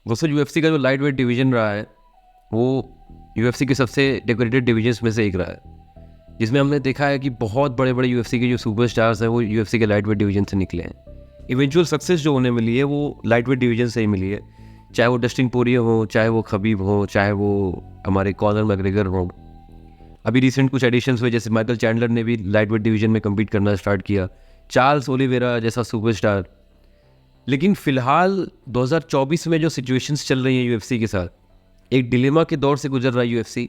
दोस्तों यूएफसी का जो लाइट वेट डिवीज़न रहा है वो यूएफसी के सबसे डेकोरेटेड डिवीजन्स में से एक रहा है, जिसमें हमने देखा है कि बहुत बड़े बड़े यूएफसी के जो सुपरस्टार्स हैं वो यूएफसी के लाइट वेट डिवीजन से निकले हैं। इवेंचुअल सक्सेस जो उन्हें मिली है वो लाइट वेट डिवीजन से ही मिली है, चाहे वो डस्टिन पोरिये हो, चाहे वो खबीब हो, चाहे वो हमारे कॉनर मैग्रेगर हो। अभी रिसेंट कुछ एडिशंस हुए, जैसे माइकल चैंडलर ने भी लाइट वेट डिवीजन में कम्पीट करना स्टार्ट किया, चार्ल्स ओलिवेरा जैसा सुपरस्टार। लेकिन फ़िलहाल 2024 में जो सिचुएशंस चल रही हैं यूएफसी के साथ, एक डिलेमा के दौर से गुजर रहा है यूएफसी,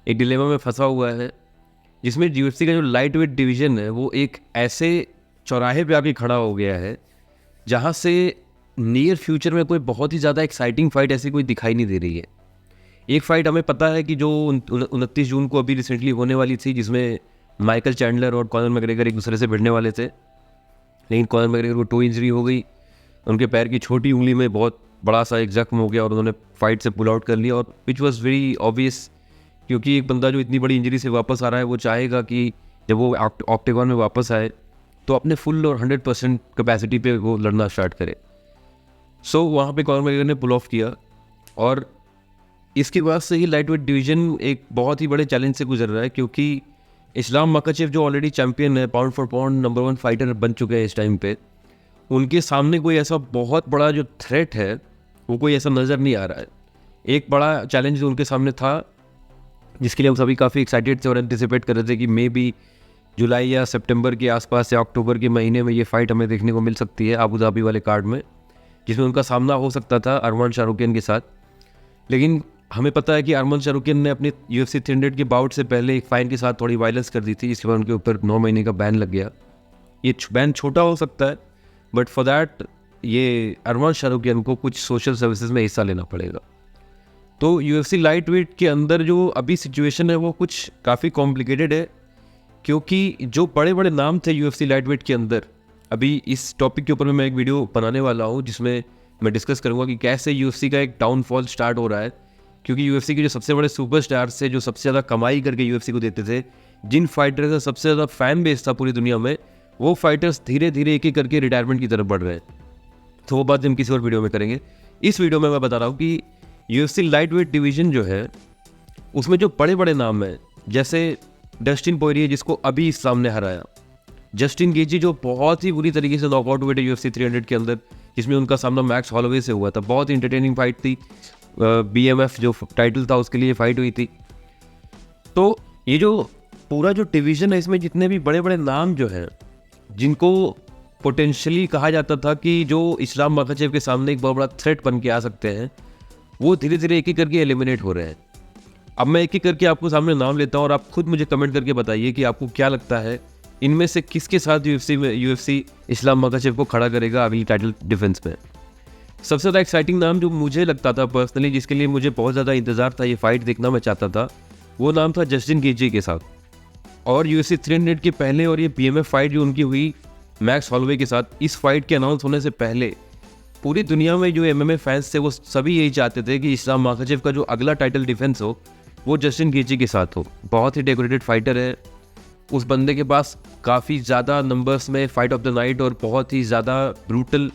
एक डिलेमा में फंसा हुआ है, जिसमें यूएफसी का जो लाइट वेट डिवीज़न है वो एक ऐसे चौराहे पे आके खड़ा हो गया है जहाँ से नियर फ्यूचर में कोई बहुत ही ज़्यादा एक्साइटिंग फाइट ऐसी कोई दिखाई नहीं दे रही है। एक फ़ाइट हमें पता है कि जो 29 जून को अभी रिसेंटली होने वाली थी, जिसमें माइकल चैंडलर और कॉनर मैग्रेगर एक दूसरे से भिड़ने वाले थे, लेकिन कॉनर मैग्रेगर को टो इंजरी हो गई, उनके पैर की छोटी उंगली में बहुत बड़ा सा एक जख्म हो गया और उन्होंने फाइट से पुल आउट कर लिया। और विच वॉज वेरी ऑब्वियस, क्योंकि एक बंदा जो इतनी बड़ी इंजरी से वापस आ रहा है वो चाहेगा कि जब वो ऑक्टेगॉन में वापस आए तो अपने फुल और 100% कैपेसिटी पे वो लड़ना स्टार्ट करे। सो वहाँ पे कॉनर मैग्रेगर ने पुल ऑफ किया और इसके बाद से ही लाइट वेट डिवीज़न एक बहुत ही बड़े चैलेंज से गुजर रहा है, क्योंकि इस्लाम मकाचेव जो ऑलरेडी चैम्पियन है, pound for pound number 1 fighter बन चुके हैं इस टाइम पे, उनके सामने कोई ऐसा बहुत बड़ा जो थ्रेट है वो कोई ऐसा नज़र नहीं आ रहा है। एक बड़ा चैलेंज जो उनके सामने था, जिसके लिए हम सभी काफ़ी एक्साइटेड थे और एंटिसिपेट कर रहे थे कि मे बी जुलाई या सितंबर के आसपास या अक्टूबर के महीने में ये फ़ाइट हमें देखने को मिल सकती है अबू धाबी वाले कार्ड में, जिसमें उनका सामना हो सकता था अरमान शाहरुखियन के साथ। लेकिन हमें पता है कि अरमान शाहरुखियन ने अपनी UFC 300 के बाउट से पहले एक फाइन के साथ थोड़ी वायलेंस कर दी थी, जिसके बाद उनके ऊपर 9 महीने का बैन लग गया। ये बैन छोटा हो सकता है, बट फॉर दैट ये अरमान शाहरुखियन को कुछ सोशल सर्विसेज में हिस्सा लेना पड़ेगा। तो UFC लाइट वेट के अंदर जो अभी सिचुएशन है वो कुछ काफ़ी कॉम्प्लिकेटेड है, क्योंकि जो बड़े बड़े नाम थे UFC लाइट वेट के अंदर, अभी इस टॉपिक के ऊपर मैं एक वीडियो बनाने वाला हूँ जिसमें मैं डिस्कस करूँगा कि कैसे UFC का एक डाउनफॉल स्टार्ट हो रहा है। क्योंकि UFC के जो सबसे बड़े सुपरस्टार्स थे, जो सबसे ज़्यादा कमाई करके UFC को देते थे, जिन फाइटर का सबसे ज़्यादा फैन बेस था पूरी दुनिया में, वो फाइटर्स धीरे धीरे एक एक करके रिटायरमेंट की तरफ बढ़ रहे हैं। तो वो बात हम किसी और वीडियो में करेंगे। इस वीडियो में मैं बता रहा हूँ कि UFC लाइट वेट डिवीज़न जो है उसमें जो बड़े बड़े नाम हैं, जैसे डस्टिन पोरिये जिसको अभी इस्लाम ने हराया, जस्टिन गेजी जो बहुत ही बुरी तरीके से नॉकआउट हुए थे UFC 300 के अंदर, जिसमें उनका सामना मैक्स हॉलोवे से हुआ था। बहुत इंटरटेनिंग फाइट थी, BMF जो टाइटल था उसके लिए फाइट हुई थी। तो ये जो पूरा जो डिवीज़न है, इसमें जितने भी बड़े बड़े नाम जो हैं, जिनको पोटेंशियली कहा जाता था कि जो इस्लाम मकाचेव के सामने एक बहुत बड़ा थ्रेट बन के आ सकते हैं, वो धीरे धीरे एक एक करके एलिमिनेट हो रहे हैं। अब मैं एक एक करके आपको सामने नाम लेता हूँ और आप खुद मुझे कमेंट करके बताइए कि आपको क्या लगता है इनमें से किसके साथ UFC इस्लाम मकाचेव को खड़ा करेगा अगली टाइटल डिफेंस में। सबसे ज़्यादा एक्साइटिंग नाम जो मुझे लगता था पर्सनली, जिसके लिए मुझे बहुत ज़्यादा इंतज़ार था, ये फाइट देखना मैं चाहता था, वो नाम था जस्टिन गेजी के साथ। और UFC 300 के पहले और ये BMF फाइट जो उनकी हुई मैक्स हॉलोवे के साथ, इस फाइट के अनाउंस होने से पहले पूरी दुनिया में जो MMA फैंस थे वो सभी यही चाहते थे कि इस्लाम मकाचेव का जो अगला टाइटल डिफेंस हो वो जस्टिन गेजी के साथ हो। बहुत ही डेकोरेटेड फाइटर है, उस बंदे के पास काफ़ी ज़्यादा नंबर्स में फाइट ऑफ द नाइट और बहुत ही ज़्यादा ब्रूटल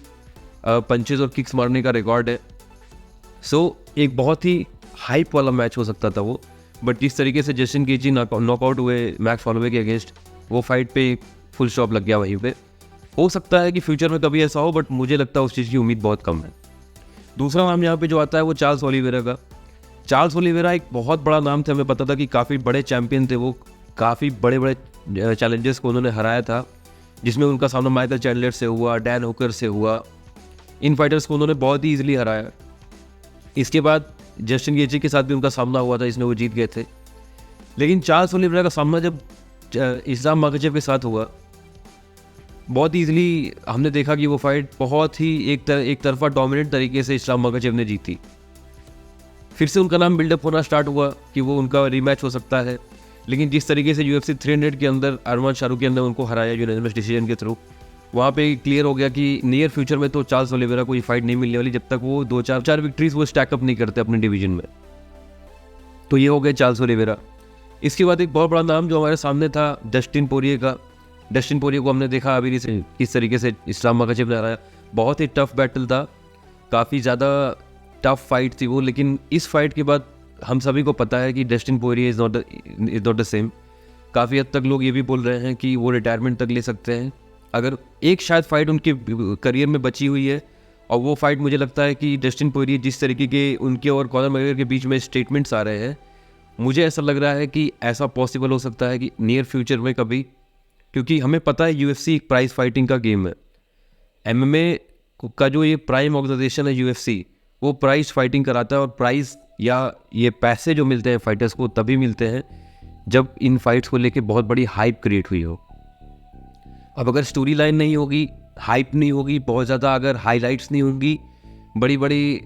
पंचेज और किक्स मारने का रिकॉर्ड है। सो एक बहुत ही हाइप वाला मैच हो सकता था वो, बट जिस तरीके से जस्टिन गेजी नॉकआउट हुए मैक्स हॉलोवे के अगेंस्ट, वो फाइट पे फुल स्टॉप लग गया वहीं पे। हो सकता है कि फ्यूचर में कभी ऐसा हो, बट मुझे लगता है उस चीज़ की उम्मीद बहुत कम है। दूसरा नाम यहाँ पे जो आता है वो चार्ल्स ओलिवेरा का। चार्ल्स ओलिवेरा एक बहुत बड़ा नाम था, हमें पता था कि काफ़ी बड़े चैम्पियन थे वो, काफ़ी बड़े बड़े चैलेंजर्स को उन्होंने हराया था, जिसमें उनका सामना माइकल चैंडलर से हुआ, डैन हुकर से हुआ। इन फाइटर्स को उन्होंने बहुत ही ईजिली हराया। इसके बाद जस्टिन गेजी के साथ भी उनका सामना हुआ था, इसमें वो जीत गए थे। लेकिन चार्ल्स ओलिवेरा का सामना जब इस्लाम मकाचेव के साथ हुआ, बहुत ईजिली हमने देखा कि वो फाइट बहुत ही एक तरफा डोमिनेंट तरीके से इस्लाम मकाचेव ने जीती। फिर से उनका नाम बिल्डअप होना स्टार्ट हुआ कि वो उनका रीमैच हो सकता है, लेकिन जिस तरीके से UFC 300 के अंदर अरमान शाहरुखियन ने उनको हराया यूनानिमस डिसीजन के थ्रू, वहाँ पे क्लियर हो गया कि नियर फ्यूचर में तो चार्ल्स ओलिवेरा को ये फाइट नहीं मिलने वाली जब तक वो 2-4 विक्ट्रीज वो स्टैकअप नहीं करते अपने डिवीजन में। तो ये हो गया चार्ल्स ओलिवेरा। इसके बाद एक बहुत बड़ा नाम जो हमारे सामने था डस्टिन पोरिये का। डस्टिन पोरिये को हमने देखा अभी किस तरीके से इस्लाम मकाचेव ने हराया। बहुत ही टफ बैटल था, काफ़ी ज़्यादा टफ फाइट थी वो, लेकिन इस फाइट के बाद हम सभी को पता है कि Dustin Poirier is not the same. काफ़ी हद तक लोग ये भी बोल रहे हैं कि वो रिटायरमेंट तक ले सकते हैं। अगर एक शायद फाइट उनके करियर में बची हुई है, और वो फाइट मुझे लगता है कि डस्टिन पोरिये जिस तरीके के उनके और कॉनर मैकग्रेगर के बीच में स्टेटमेंट्स आ रहे हैं, मुझे ऐसा लग रहा है कि ऐसा पॉसिबल हो सकता है कि नियर फ्यूचर में कभी, क्योंकि हमें पता है UFC एक प्राइज फाइटिंग का गेम है। MMA का जो ये प्राइम ऑर्गेनाइजेशन है UFC, वो प्राइज फाइटिंग कराता है, और प्राइज या ये पैसे जो मिलते हैं फाइटर्स को तभी मिलते हैं जब इन फाइट्स को लेके बहुत बड़ी हाइप क्रिएट हुई हो। अब अगर स्टोरी लाइन नहीं होगी, हाइप नहीं होगी, बहुत ज़्यादा अगर हाईलाइट्स नहीं होंगी, बड़ी बड़ी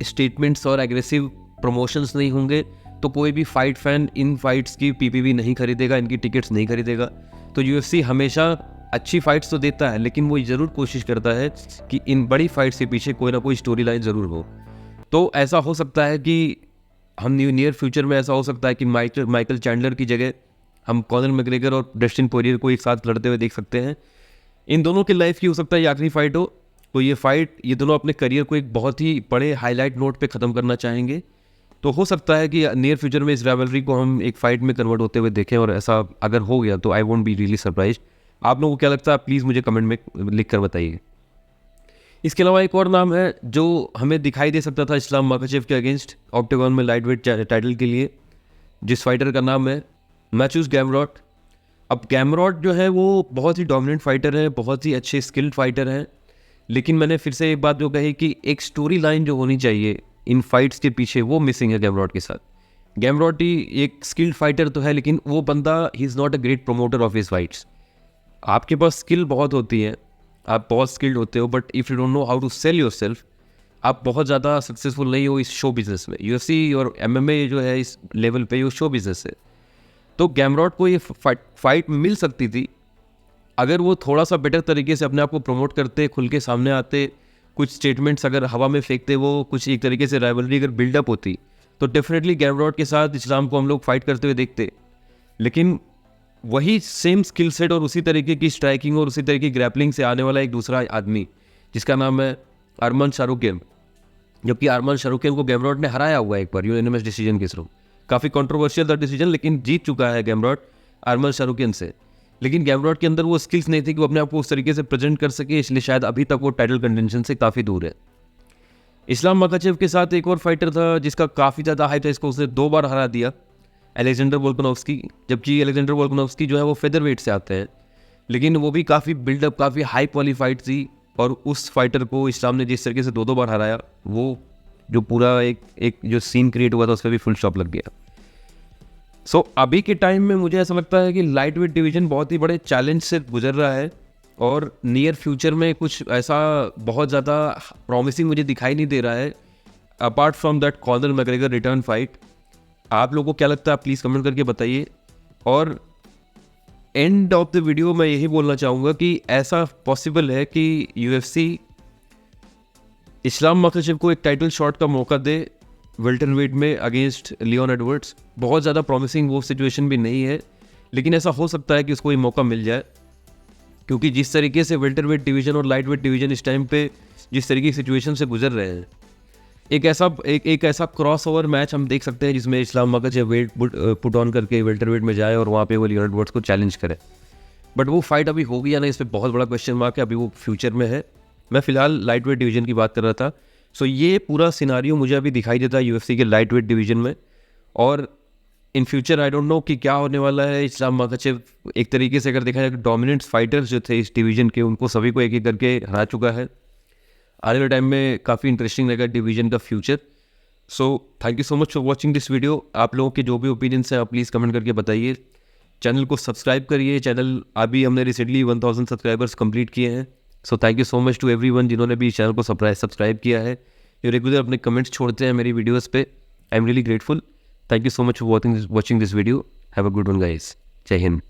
स्टेटमेंट्स और एग्रेसिव प्रमोशंस नहीं होंगे, तो कोई भी फाइट फैन इन फाइट्स की PPV नहीं खरीदेगा, इनकी टिकट्स नहीं खरीदेगा। तो UFC हमेशा अच्छी फाइट्स तो देता है, लेकिन वो ज़रूर कोशिश करता है कि इन बड़ी फाइट्स के पीछे कोई ना कोई स्टोरी लाइन ज़रूर हो। तो ऐसा हो सकता है कि हम नियर फ्यूचर में ऐसा हो सकता है कि माइकल चैंडलर की जगह हम कॉनर मैकग्रेगर और डस्टिन पोरिये को एक साथ लड़ते हुए देख सकते हैं। इन दोनों की लाइफ की हो सकता है ये आखिरी फाइट हो। तो ये दोनों अपने करियर को एक बहुत ही बड़े हाईलाइट नोट पे ख़त्म करना चाहेंगे। तो हो सकता है कि नियर फ्यूचर में इस राइवलरी को हम एक फाइट में कन्वर्ट होते हुए देखें, और ऐसा अगर हो गया तो I won't be really surprised. आप लोगों को क्या लगता है, प्लीज़ मुझे कमेंट में लिख कर बताइए। इसके अलावा एक और नाम है जो हमें दिखाई दे सकता था इस्लाम माखाचेव के अगेंस्ट ऑक्टेगन में लाइट वेट टाइटल के लिए, जिस फाइटर का नाम है मैथ्यूस गैमरॉट। अब गैमरॉट जो है वो बहुत ही डोमिनेंट फाइटर है, बहुत ही अच्छे स्किल्ड फाइटर हैं, लेकिन मैंने फिर से एक बात जो कही कि एक स्टोरी लाइन जो होनी चाहिए इन फाइट्स के पीछे, वो मिसिंग है गैमरॉट के साथ। गैमरॉट ही एक स्किल्ड फाइटर तो है, लेकिन वो बंदा he is not a great promoter of his fights. आपके पास स्किल बहुत होती है, आप बहुत स्किल्ड होते हो, but if you don't know how to sell yourself, आप बहुत ज़्यादा सक्सेसफुल नहीं हो इस शो बिज़नेस में। UFC और MMA जो है इस लेवल पे ये शो बिज़नेस है। तो गैमरॉट को ये फाइट मिल सकती थी अगर वो थोड़ा सा बेटर तरीके से अपने आप को प्रमोट करते, खुल के सामने आते, कुछ स्टेटमेंट्स अगर हवा में फेंकते, वो कुछ एक तरीके से राइवलरी अगर बिल्डअप होती, तो डेफिनेटली गैमरॉट के साथ इस्लाम को हम लोग फाइट करते हुए देखते। लेकिन वही सेम स्किल सेट और उसी तरीके की स्ट्राइकिंग और उसी तरीके की ग्रैपलिंग से आने वाला एक दूसरा आदमी जिसका नाम है अरमान शाहरुखियन, जबकि अरमान शाहरुखियन को गैमरॉट ने हराया हुआ है एक बार यूनानिमस डिसीजन के थ्रू। काफ़ी कंट्रोवर्शियल था डिसीजन, लेकिन जीत चुका है गैमरॉट अरमान शाहरुखियन से। लेकिन गैमरॉट के अंदर वो स्किल्स नहीं थी कि वो अपने आप को उस तरीके से प्रेजेंट कर सके, इसलिए शायद अभी तक वो टाइटल कंटेंशन से काफ़ी दूर है। इस्लाम माखाचेव के साथ एक और फाइटर था जिसका काफ़ी ज़्यादा हाइप था, इसको उसने 2 बार हरा दिया, अलेक्जेंडर वोल्कानोव्स्की। जबकि अलेक्जेंडर वोल्कानोव्स्की जो है वो फेदरवेट से आते हैं, लेकिन वो भी काफ़ी बिल्डअप, काफ़ी हाइप वाली फाइट थी, और उस फाइटर को इस्लाम ने जिस तरीके से 2 बार हराया, वो जो पूरा एक जो सीन क्रिएट हुआ था उस पर भी फुल स्टॉप लग गया। सो अभी के टाइम में मुझे ऐसा लगता है कि लाइट वेट डिवीज़न बहुत ही बड़े चैलेंज से गुजर रहा है, और नियर फ्यूचर में कुछ ऐसा बहुत ज़्यादा प्रॉमिसिंग मुझे दिखाई नहीं दे रहा है apart from that Conor McGregor return fight. आप लोगों को क्या लगता है, प्लीज़ कमेंट करके बताइए। और एंड ऑफ द वीडियो मैं यही बोलना चाहूँगा कि ऐसा पॉसिबल है कि UFC इस्लाम माखाचेव को एक टाइटल शॉट का मौका दे वेल्टरवेट में अगेंस्ट लियोन एडवर्ड्स। बहुत ज़्यादा प्रॉमिसिंग वो सिचुएशन भी नहीं है, लेकिन ऐसा हो सकता है कि उसको ये मौका मिल जाए, क्योंकि जिस तरीके से वेल्टरवेट डिवीज़न और लाइट वेट डिवीज़न इस टाइम पे जिस तरीके की सिचुएशन से गुजर रहे हैं, एक ऐसा क्रॉस ओवर मैच हम देख सकते हैं जिसमें Islam Makhachev weight put on करके वेल्टरवेट में जाए और वहाँ पे वो लियोन एडवर्ड्स को चैलेंज करे। बट वो फाइट अभी होगी या नहीं, इस पर बहुत बड़ा क्वेश्चन मार्क है, अभी वो फ्यूचर में है। मैं फिलहाल लाइट वेट डिवीज़न की बात कर रहा था। सो ये पूरा सिनारियो मुझे अभी दिखाई देता है UFC के लाइट वेट डिवीज़न में, और in future I don't know कि क्या होने वाला है। इस्लाम माखाचेव एक तरीके से अगर देखा जाए डोमिनेंट फाइटर्स जो थे इस डिवीज़न के, उनको सभी को एक एक करके हरा चुका है। आने वाले टाइम में काफ़ी इंटरेस्टिंग रहेगा डिवीज़न का future. So thank you so much for watching this video. आप लोगों के जो भी ओपिनियंस हैं आप प्लीज़ कमेंट करके बताइए। चैनल को सब्सक्राइब करिए। चैनल अभी हमने रिसेंटली 1000 सब्सक्राइबर्स कंप्लीट किए हैं। So thank you so much to everyone जिन्होंने भी चैनल को सब्सक्राइब किया है, जो रेगुलर अपने कमेंट्स छोड़ते हैं मेरी वीडियोस पे। I am really grateful. Thank you so much for watching this video. Have a good one guys. जय हिंद।